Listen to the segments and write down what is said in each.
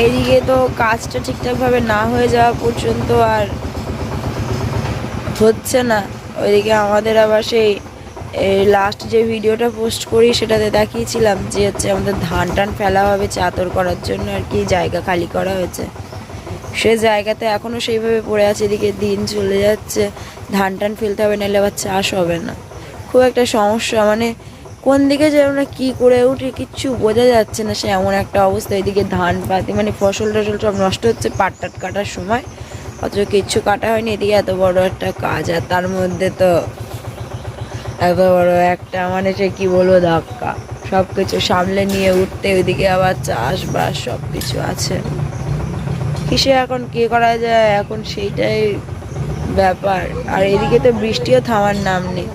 এইদিকে তো কাজটা ঠিকঠাকভাবে না হয়ে যাওয়া পর্যন্ত আর হচ্ছে না। ওইদিকে আমাদের আবার সেই লাস্ট যে ভিডিওটা পোস্ট করি সেটাতে দেখিয়েছিলাম যে হচ্ছে আমাদের ধান টান ফেলা হবে চাতর করার জন্য আর কি, জায়গা খালি করা হয়েছে। সে জায়গাতে এখনও সেইভাবে পড়ে আছে, এদিকে দিন চলে যাচ্ছে, ধান টান ফেলতে হবে, নাহলে আবার চাষ হবে না। খুব একটা সমস্যা, মানে কোন দিকে যে আমরা কী করে উঠি কিচ্ছু বোঝা যাচ্ছে না, সে এমন একটা অবস্থা। এদিকে ধান পাতি মানে ফসল টসল সব নষ্ট হচ্ছে পাট টাট কাটার সময়, অথচ কিচ্ছু কাটা হয়নি। এদিকে এত বড় একটা কাজ, আর তার মধ্যে তো এত বড় একটা মানে সে কী বলবো ধাক্কা, সব কিছু সামলে নিয়ে উঠতে, ওইদিকে আবার চাষবাস সব কিছু আছে। কিসে এখন কী করা যায় এখন সেইটাই ব্যাপার। আর এদিকে তো বৃষ্টিও থামার নাম নেই,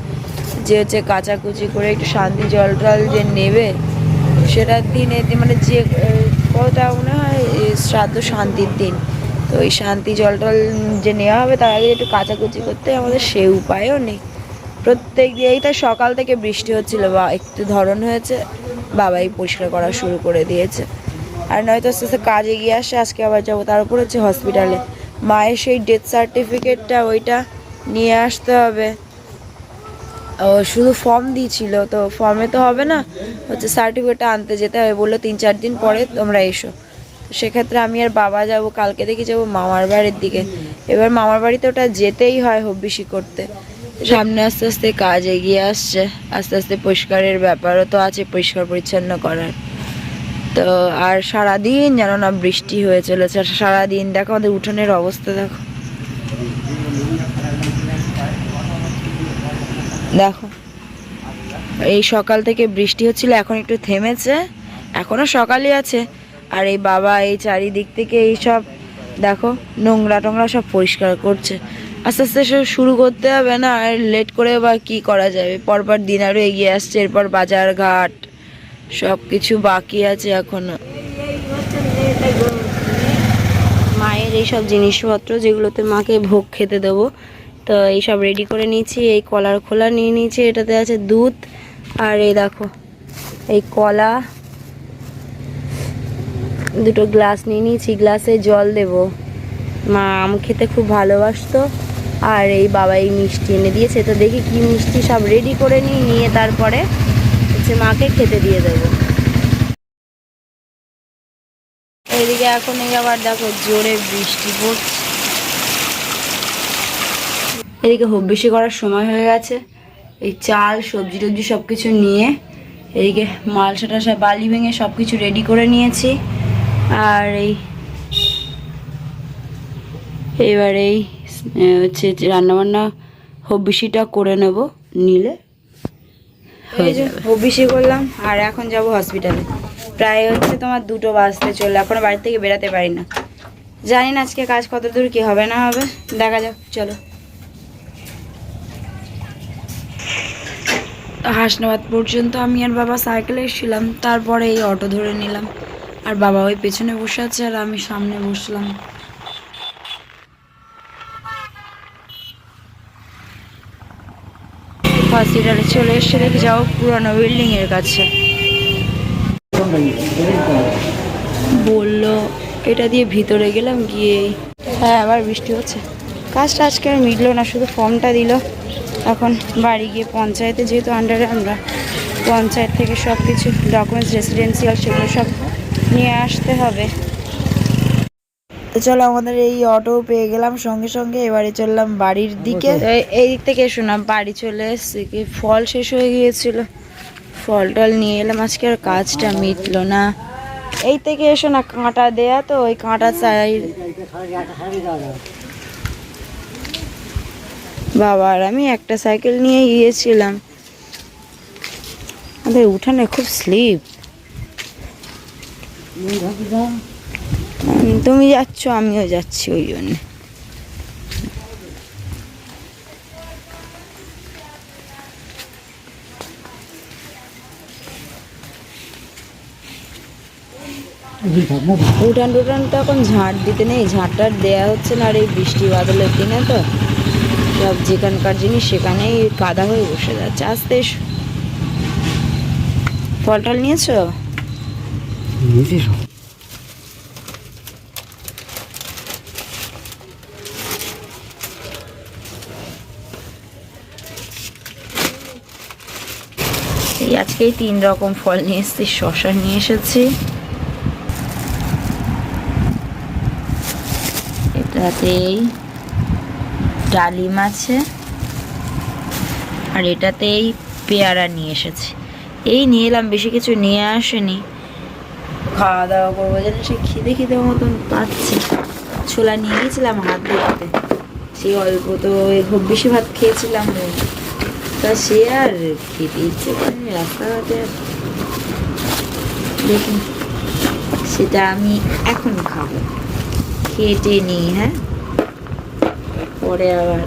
যে হচ্ছে কাচাকুচি করে একটু শান্তি জল টল যে নেবে সেটার দিন এদিন মানে যে কতটা মনে হয় শ্রাদ্ধ শান্তির দিন, তো ওই শান্তি জল টল যে নেওয়া হবে তার আগে একটু কাচাকুচি করতে আমাদের সে উপায়ও নেই। প্রত্যেক দিয়েই তো সকাল থেকে বৃষ্টি হচ্ছিল, বা একটু ধরন হয়েছে বাবাই পরিষ্কার করা শুরু করে দিয়েছে। আর নয়তো আস্তে আস্তে কাজে গিয়ে আসে, আজকে আবার যাবো, তার উপর হচ্ছে হসপিটালে মায়ের সেই ডেথ সার্টিফিকেটটা ওইটা নিয়ে আসতে হবে। ও শুধু ফর্ম দিয়েছিল, তো ফর্মে তো হবে না, হচ্ছে সার্টিফিকেটটা আনতে যেতে হবে, বললো 3-4 দিন পরে তোমরা এসো। সেক্ষেত্রে আমি আর বাবা যাব, কালকে দেখি যাবো মামার বাড়ির দিকে। এবার মামার বাড়িতে ওটা যেতেই হয় হব্বিসি করতে। সামনে আস্তে আস্তে কাজ এগিয়ে আসছে, আস্তে আস্তে পরিষ্কারের ব্যাপারও তো আছে, পরিষ্কার পরিচ্ছন্ন করার। তো আর সারাদিন জানো না বৃষ্টি হয়ে চলেছে, সারাদিন দেখো আমাদের উঠোনের অবস্থা, দেখো দেখো এই সকাল থেকে বৃষ্টি হচ্ছিল, এখন একটু থেমেছে, এখনো সকালই আছে। আর এই বাবা এই চারিদিক থেকে এই সব দেখো নোংরা টোংরা সব পরিষ্কার করছে। আস্তে আস্তে সব শুরু করতে হবে না, আর লেট করে বা কি করা যাবে, পরপর দিন আরও এগিয়ে আসছে, এরপর বাজার ঘাট সব কিছু বাকি আছে এখনো। মায়ের এইসব জিনিসপত্র যেগুলোতে মাকে ভোগ খেতে দেবো, তো এইসব রেডি করে নিয়েছি। এই কলার খোলা নিয়ে নিয়েছি, এটাতে আছে দুধ, আর এই দেখো এই কলা, দুটো গ্লাস নিয়ে নিয়েছি, গ্লাসে জল দেব। মা আম খেতে খুব ভালোবাসতো, আর এই বাবা এই মিষ্টি এনে দিয়েছে, তো দেখি কি মিষ্টি, সব রেডি করে নিয়ে তারপরে হচ্ছে মাকে খেতে দিয়ে দেবো। এইদিকে এখন এই আবার দেখো জোরে বৃষ্টি পড়ছে। এদিকে হব্বিসি করার সময় হয়ে গেছে, এই চাল সবজি টবজি সব কিছু নিয়ে এদিকে মালসা টালসা বালি ভেঙে সব কিছু রেডি করে নিয়েছি। আর এইবার এই হচ্ছে রান্নাবান্না হব্বিসিটা করে নেব, নিলে হয়ে যাবে। হব্বিসি করলাম, আর এখন যাব হসপিটালে। প্রায় হচ্ছে তোমার 2টো বাজতে চললো, এখনো বাড়ি থেকে বেরাতে পারি না। জানি না আজকে কাজ কত দূর কি হবে না হবে, দেখা যাক, চলো। হাসনাবাদ পর্যন্ত আমি আর বাবা সাইকেলে এসেছিলাম, তারপরে এই অটো ধরে নিলাম, আর বাবা ওই পেছনে বসে আছে আর আমি সামনে বসলাম। হসপিটালে চলে এসে দেখে যাও পুরনো বিল্ডিং এর কাছে, বললো এটা দিয়ে ভিতরে গেলাম, গিয়ে হ্যাঁ আবার বৃষ্টি হচ্ছে। কাজটা আজকে আর মিটলো না, শুধু ফর্মটা দিল। এখন বাড়ি গিয়ে পঞ্চায়েতে, যেহেতু আন্ডারে আমরা, পঞ্চায়েত থেকে সব কিছু ডকুমেন্টস রেসিডেন্সিয়াল সেগুলো সব নিয়ে আসতে হবে। তো চলো, আমাদের এই অটো পেয়ে গেলাম সঙ্গে সঙ্গে, এবারে চললাম বাড়ির দিকে। এই দিক থেকে এসো না, বাড়ি চলে এসছি, কি ফল শেষ হয়ে গিয়েছিল, ফল টল নিয়ে এলাম, আজকে আর কাজটা মিটলো না। এই থেকে এসো না, কাঁটা দেয়া তো, ওই কাঁটা চাই। বাবা আর আমি একটা সাইকেল নিয়ে গিয়েছিলাম, আমাদের উঠানে খুব স্লিপ। তুমি যাচ্ছ আমিও যাচ্ছি, ওই জন্য। উঠান টুটান তো এখন ঝাঁট দিতে নেই, ঝাঁটটার দেওয়া হচ্ছে না, আর এই বৃষ্টি বাদলের দিনে তো সব যেখানকার জিনিস সেখানেই কাদা হয়ে বসে যাচ্ছে। আসতে ফল টল নিয়েছো? আজকেই 3 রকম ফল নিয়ে এসেছি। শসা নিয়ে এসেছি, এটাতেই ডালিম আছে, আর এটাতেই পেয়ারা নিয়ে এসেছি। এই নিয়ে এলাম, বেশি কিছু নিয়ে আসেনি। খাওয়া দাওয়া করবো যেন সে খিদে মতন পাচ্ছি। ছোলা নিয়ে গেছিলাম হাত ধরতে, সেই অল্প তো খুব বেশি ভাত খেয়েছিলাম, তা সে আর খেতে ইচ্ছে করেনি রাস্তাঘাটে। দেখুন, সেটা আমি এখন খাবো, খেটে নিই। হ্যাঁ, পরে আবার